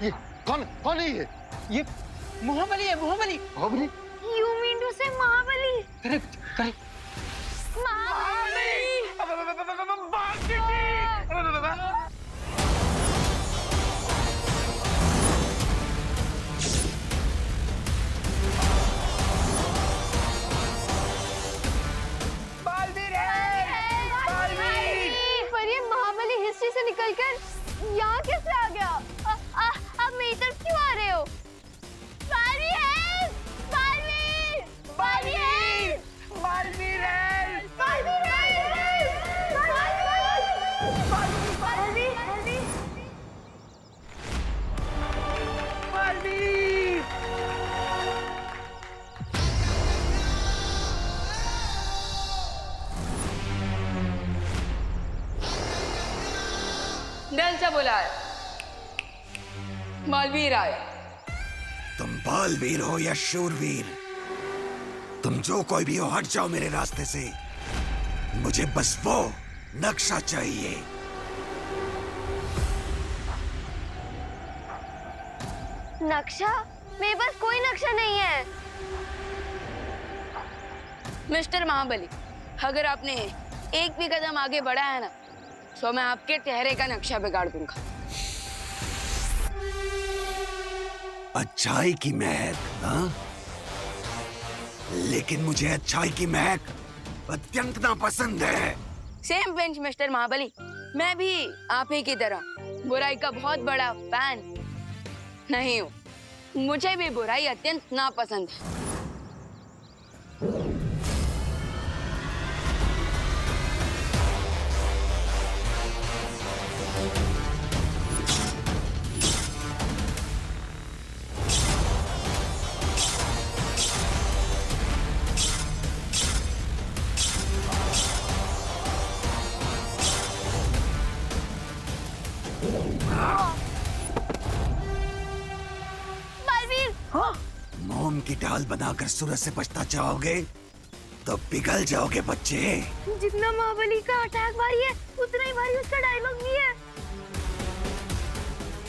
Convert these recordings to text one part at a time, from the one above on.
ये कौन है ये महाबली है, महाबली। महाबली? You mean to say Mahabali? Correct correct. पर ये महाबली हिस्ट्री से निकलकर यहाँ कैसे आ गया? आप मेरी तरफ क्यों आ रहे हो? बालवीर है! बालवीर! बालवीर! बालवीर है! बालवीर है! बालवीर! बालवीर! दिल से बुलाए, बालवीर आए। तुम बालवीर हो या शूरवीर, तुम जो कोई भी हो, हट जाओ मेरे रास्ते से। मुझे बस वो नक्शा चाहिए। नक्शा? मेरे पास कोई नक्शा नहीं है। मिस्टर महाबली, अगर आपने एक भी कदम आगे बढ़ा है ना, तो मैं आपके चेहरे का नक्शा बिगाड़ दूंगा। अच्छाई की महक, हाँ? लेकिन मुझे अच्छाई की महक अत्यंत नापसंद है। सेम बेंच मिस्टर महाबली, मैं भी आप ही की तरह बुराई का बहुत बड़ा फैन नहीं हूँ। मुझे भी बुराई अत्यंत नापसंद है। मोम की ढाल बनाकर सूरज से बचना चाहोगे तो पिघल जाओगे बच्चे। जितना महाबली का अटैक भारी है, उतना ही भारी उसका डायलॉग भी है।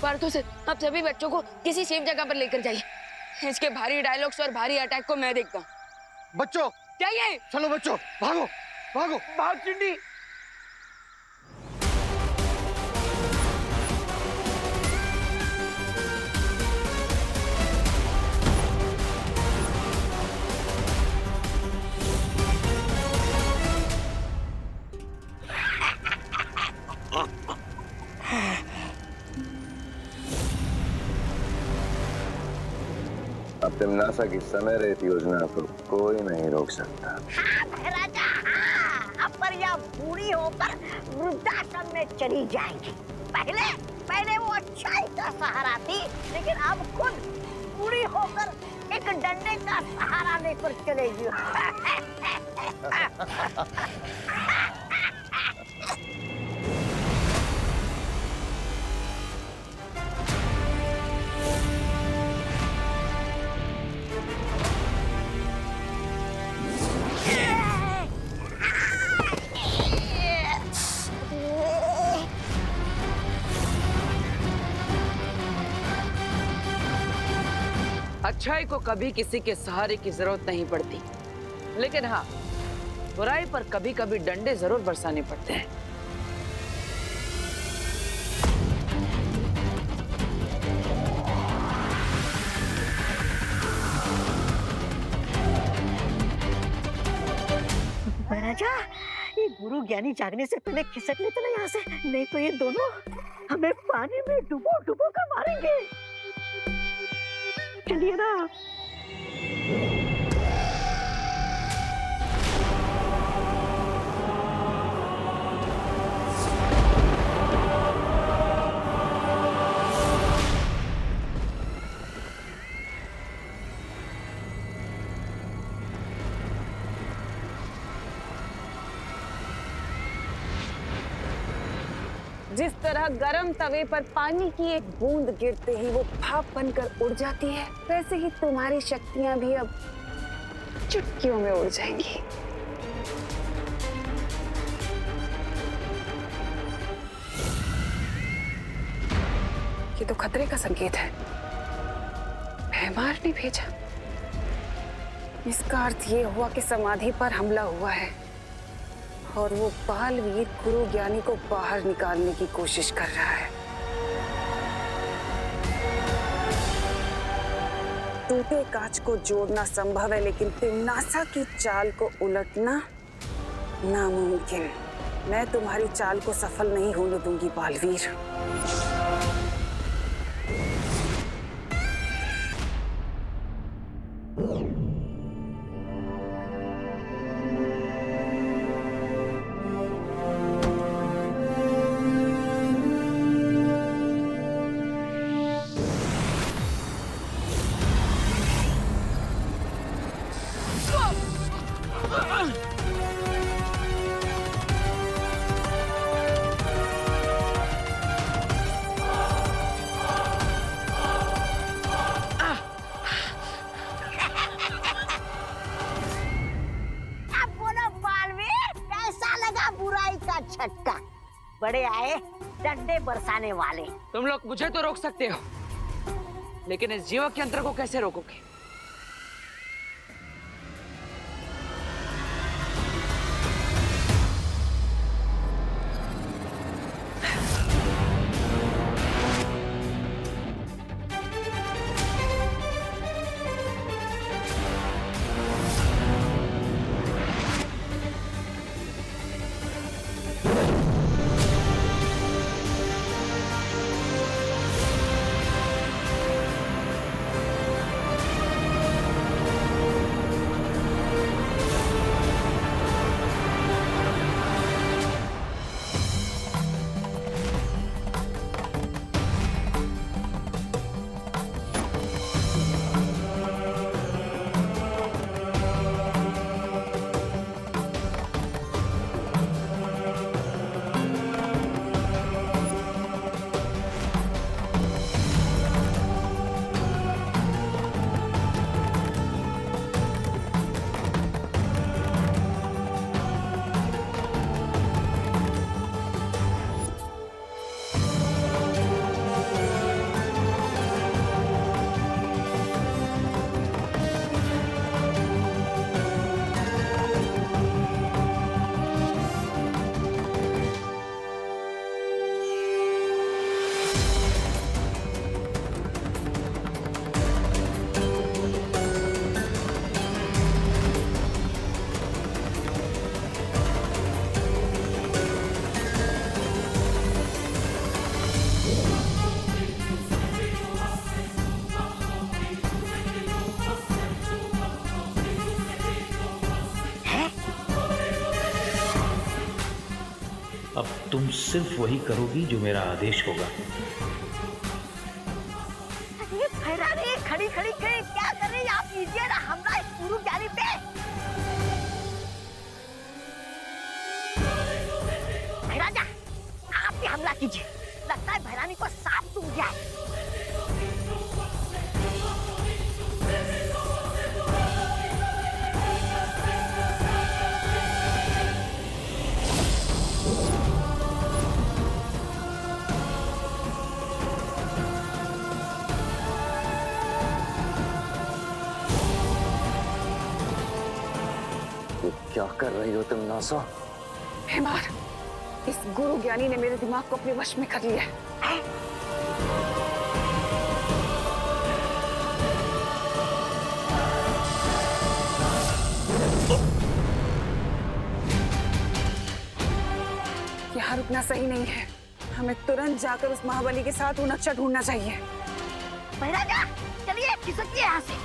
परसों से आप सभी बच्चों को किसी सेफ जगह पर लेकर जाइए। इसके भारी डायलॉग्स और भारी अटैक को मैं देखता हूँ। बच्चों जाइए। चलो बच्चों, भागो भागो भाग चिंडी। अब तिमनासा की समय रेत योजना को कोई नहीं रोक सकता। राजा, अब पर यह बूढ़ी होकर वृद्धाश्रम में चली जाएगी। पहले वो अच्छाई का सहारा थी, लेकिन अब खुद बूढ़ी होकर एक डंडे का सहारा लेकर चलेगी। अच्छाई को कभी किसी के सहारे की जरूरत नहीं पड़ती, लेकिन हाँ, बुराई पर कभी कभी डंडे जरूर बरसाने पड़ते हैं। महाराजा, ये गुरु ज्ञानी जागने से पहले खिसक लेते ना यहाँ से, नहीं तो ये दोनों हमें पानी में डुबो डुबो कर मारेंगे। चलिए ना। जिस तरह गरम तवे पर पानी की एक बूंद गिरते ही वो भाप बनकर उड़ जाती है, वैसे ही तुम्हारी शक्तियां भी अब चुटकियों में उड़ जाएंगी। ये तो खतरे का संकेत है। भैमार ने भेजा। इसका अर्थ ये हुआ कि समाधि पर हमला हुआ है और वो बालवीर गुरु ज्ञानी को बाहर निकालने की कोशिश कर रहा है। टूटे कांच को जोड़ना संभव है, लेकिन तिम्नासा की चाल को उलटना नामुमकिन। मैं तुम्हारी चाल को सफल नहीं होने दूंगी बालवीर। झटका। बड़े आए डंडे बरसाने वाले। तुम लोग मुझे तो रोक सकते हो, लेकिन इस जीवक यंत्र को कैसे रोकोगे? अब तुम सिर्फ वही करोगी जो मेरा आदेश होगा। ये भैरानी खड़ी खड़ी क्या कर रही है? आप कीजिए ना हमला इस गुरु ज्ञानी पे। भैराजा, आप भी हमला कीजिए। लगता है भैरानी को सांप सूंघ गया है। क्या कर रही हो तुम नासा? भैमार, इस गुरु ज्ञानी ने मेरे दिमाग को अपने वश में कर लिया है। यहाँ रुकना सही नहीं है। हमें तुरंत जाकर उस महाबली के साथ वो नक्शा ढूंढना चाहिए। भैराजा, चलिए खिसकिए यहाँ से।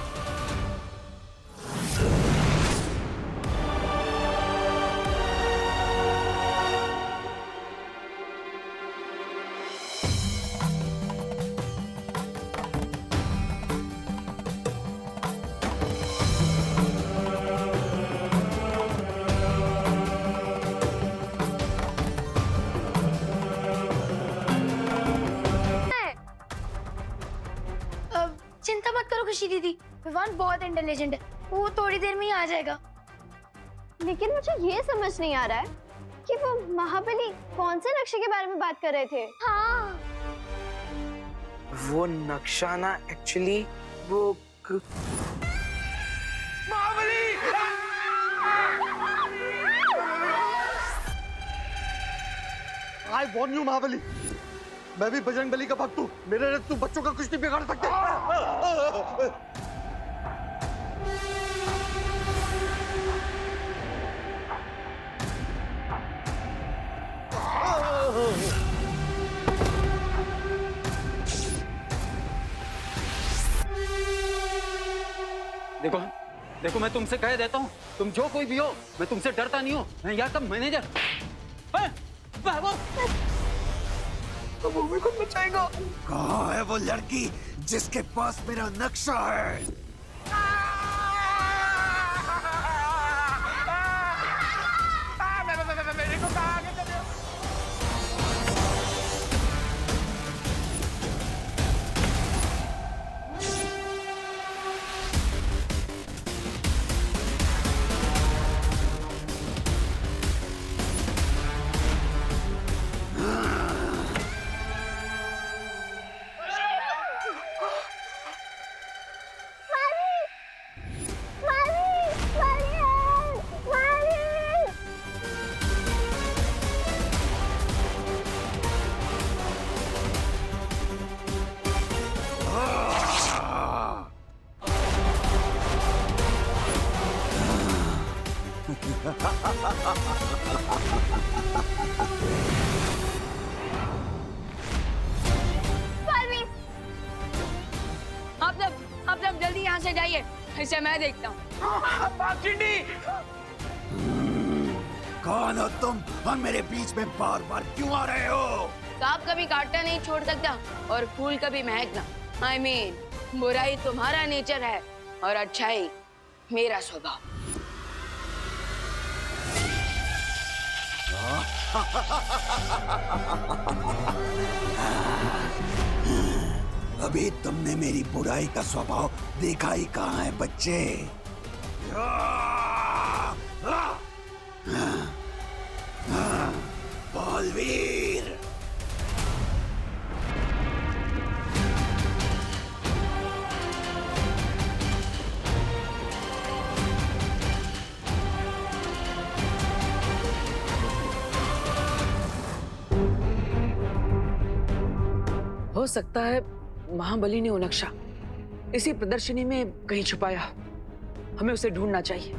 चिंता मत करो खुशी दीदी, विवान बहुत इंटेलिजेंट है, वो थोड़ी देर में ही आ जाएगा। लेकिन मुझे ये समझ नहीं आ रहा है कि वो महाबली कौन से नक्शे के बारे में बात कर रहे थे। हाँ, वो नक्शा ना एक्चुअली वो आई वॉर्न यू महाबली, मैं भी बजरंग बली का भक्त हूँ, मेरे तू बच्चों का कुछ नहीं बिगाड़ सकते। देखो देखो, मैं तुमसे कह देता हूँ, तुम जो कोई भी हो, मैं तुमसे डरता नहीं हूँ। मैं यहाँ का मैनेजर। तो भूमि को बचाएगा। कहाँ है वो लड़की जिसके पास मेरा नक्शा है? मेरे को कहाँ आगे कर रहे हो? आप सब जल्दी यहाँ से जाइए, इसे मैं देखता हूँ। कौन हो तुम और मेरे बीच में बार बार क्यों आ रहे हो? सांप कभी काटना नहीं छोड़ सकता और फूल कभी महकना। I mean, बुराई तुम्हारा नेचर है और अच्छाई मेरा स्वभाव। अभी तुमने मेरी बुराई का स्वभाव देखा ही कहाँ है बच्चे? बालवीर, हो सकता है महाबली ने वो नक्शा इसी प्रदर्शनी में कहीं छुपाया। हमें उसे ढूंढना चाहिए।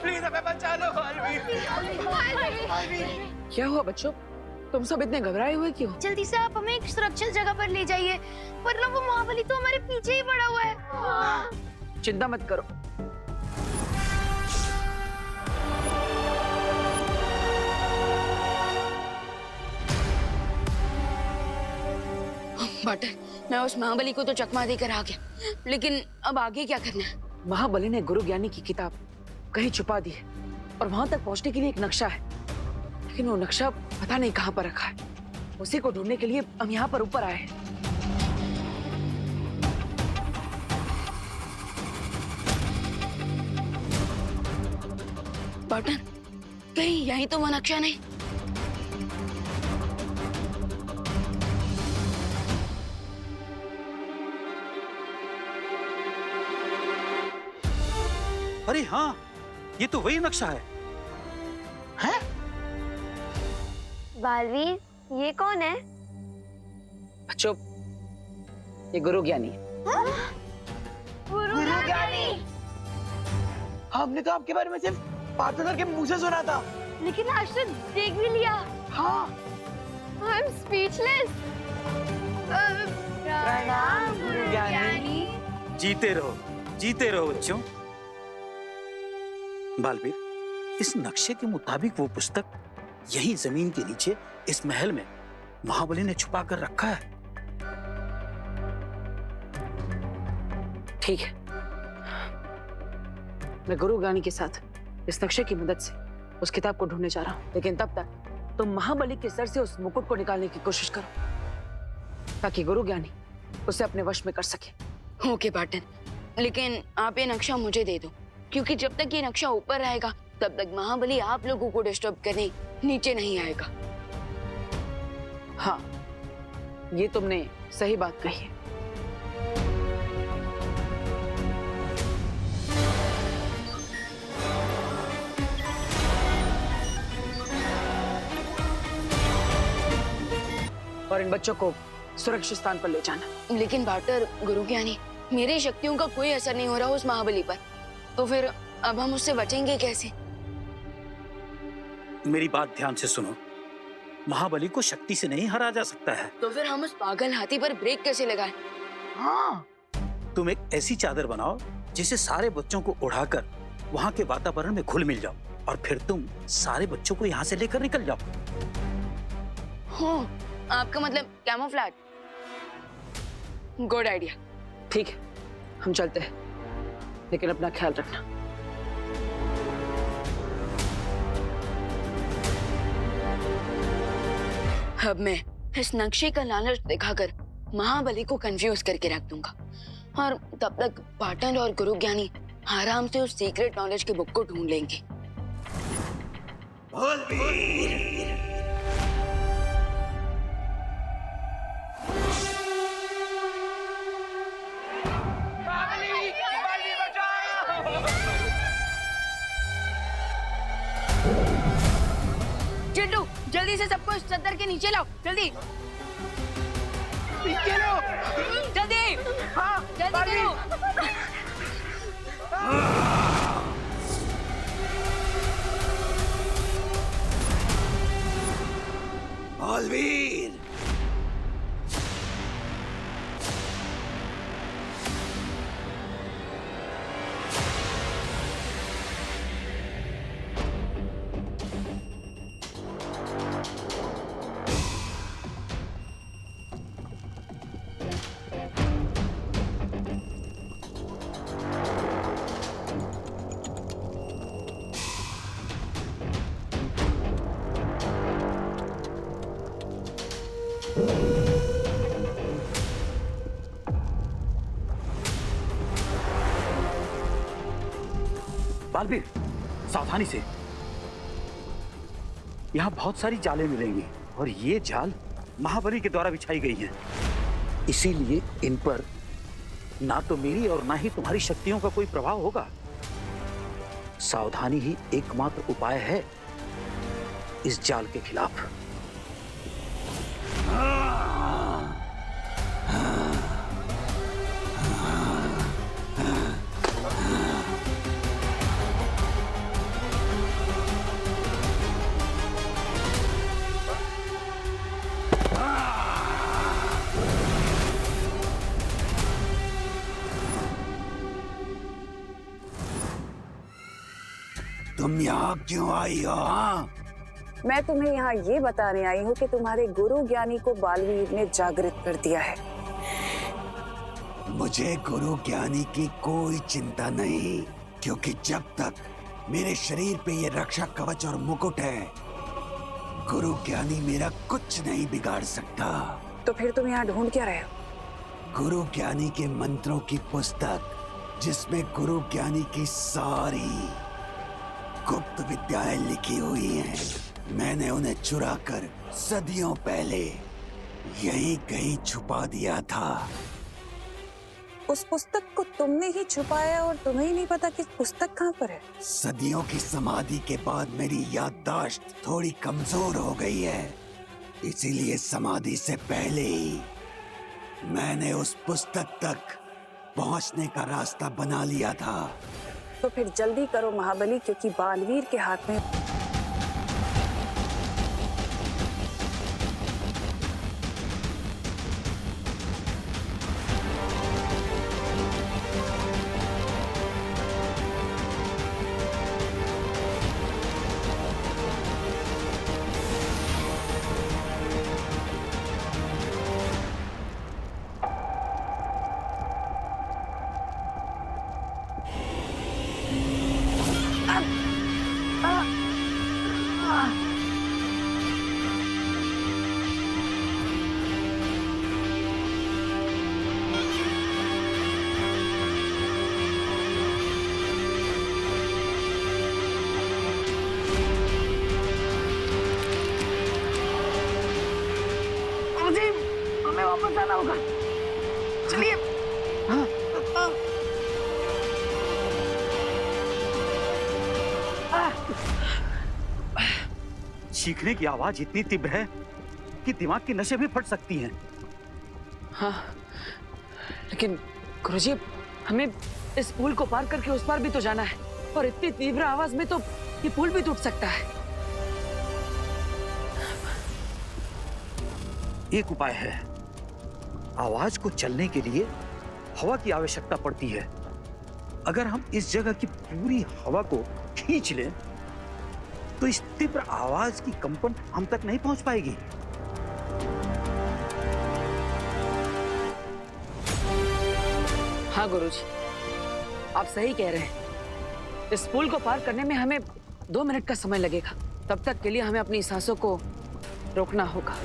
प्लीज हमें बचा लो। क्या हुआ बच्चों, तुम सब इतने घबराए हुए क्यों? जल्दी से आप हमें एक सुरक्षित जगह पर ले जाइए, वरना वो महाबली तो हमारे पीछे ही पड़ा हुआ है। चिंता मत करो। बटर, मैं उस महाबली को तो चकमा देकर आ गया, लेकिन अब आगे क्या करना है? महाबली ने गुरु ज्ञानी की किताब कहीं छुपा दी है और वहां तक पहुंचने के लिए एक नक्शा है, लेकिन वो नक्शा पता नहीं कहां पर रखा है। उसी को ढूंढने के लिए हम यहाँ पर ऊपर आए हैं। बटन, कहीं यही तो वो नक्शा नहीं? अरे हाँ, ये तो वही नक्शा है। हैं? बालवीर, ये कौन है? बच्चों, ये गुरु ज्ञानी है। गुरु ज्ञानी? हमने तो आपके बारे में सिर्फ पार्टनर के मुंह से सुना था, लेकिन आज तो देख भी लिया। हाँ। I am speechless. प्रणाम गुरु ज्ञानी। जीते रहो बच्चों। बालवीर, इस नक्शे के मुताबिक वो पुस्तक यही जमीन के नीचे इस महल में महाबली ने छुपा कर रखा है। ठीक है, मैं गुरु ज्ञानी के साथ इस नक्शे की मदद से उस किताब को ढूंढने जा रहा हूं, लेकिन तब तक तुम महाबली के सर से उस मुकुट को निकालने की कोशिश करो, ताकि गुरु ज्ञानी उसे अपने वश में कर सके। ओके पार्टनर, लेकिन आप ये नक्शा मुझे दे दो, क्योंकि जब तक ये नक्शा ऊपर रहेगा तब तक महाबली आप लोगों को डिस्टर्ब करने नीचे नहीं आएगा। हाँ, ये तुमने सही बात कही है। और इन बच्चों को सुरक्षित स्थान पर ले जाना। लेकिन बाटर गुरु ज्ञानी, मेरी शक्तियों का कोई असर नहीं हो रहा उस महाबली पर, तो फिर अब हम उससे बचेंगे कैसे? मेरी बात ध्यान से सुनो, महाबली को शक्ति से नहीं हरा जा सकता है। तो फिर हम उस पागल हाथी पर ब्रेक कैसे लगाएं? हाँ, तुम एक ऐसी चादर बनाओ जिसे सारे बच्चों को उड़ाकर वहाँ के वातावरण में घुल मिल जाओ और फिर तुम सारे बच्चों को यहाँ से लेकर निकल जाओ। हाँ, आपका मतलब कैमोफ्लेज? Good idea. ठीक है, हम चलते हैं, लेकिन अपना ख्याल रखना। अब मैं इस नक्शे का लालच दिखाकर महाबली को कंफ्यूज करके रख दूंगा और तब तक पाटन और गुरु ज्ञानी आराम से उस सीक्रेट नॉलेज के बुक को ढूंढ लेंगे। चिंटू, जल्दी से सबको इस चद्दर के नीचे लाओ, जल्दी जल्दी। हाँ, जल्दी करो। बालवीर, बालवीर, सावधानी से। यहाँ बहुत सारी जालें मिलेंगी और ये जाल महाबली के द्वारा बिछाई गई हैं। इसीलिए इन पर ना तो मेरी और ना ही तुम्हारी शक्तियों का कोई प्रभाव होगा। सावधानी ही एकमात्र उपाय है इस जाल के खिलाफ। तुम यहाँ क्यों आई हो? हाँ, मैं तुम्हें यहाँ ये बताने आई हूँ कि तुम्हारे गुरु ज्ञानी को बालवीर ने जागृत कर दिया है। मुझे गुरु ज्ञानी की कोई चिंता नहीं, क्योंकि जब तक मेरे शरीर पे ये रक्षा कवच और मुकुट है, गुरु ज्ञानी मेरा कुछ नहीं बिगाड़ सकता। तो फिर तुम यहाँ ढूंढ क्या रहे हो? गुरु ज्ञानी के मंत्रों की पुस्तक, जिसमें गुरु ज्ञानी की सारी गुप्त विद्याएं लिखी हुई हैं। मैंने उन्हें चुराकर सदियों पहले यहीं कहीं छुपा दिया था। उस पुस्तक को तुमने ही छुपाया और तुम्हें ही नहीं पता कि पुस्तक कहाँ पर है? सदियों की समाधि के बाद मेरी याददाश्त थोड़ी कमजोर हो गई है, इसीलिए समाधि से पहले ही मैंने उस पुस्तक तक पहुंचने का रास्ता बना लिया था। तो फिर जल्दी करो महाबली, क्योंकि बालवीर के हाथ में चीखने की आवाज इतनी तीव्र है कि दिमाग की नसें भी फट सकती हैं। हाँ, लेकिन गुरुजी हमें इस पुल को पार करके उस पार भी तो जाना है, और इतनी तीव्र आवाज में तो ये पुल भी टूट सकता है। एक उपाय है। आवाज को चलने के लिए हवा की आवश्यकता पड़ती है। अगर हम इस जगह की पूरी हवा को खींच लें तो इस तीव्र आवाज की कंपन हम तक नहीं पहुंच पाएगी। हाँ गुरुजी, आप सही कह रहे हैं। इस पुल को पार करने में हमें 2 मिनट का समय लगेगा। तब तक के लिए हमें अपनी सांसों को रोकना होगा।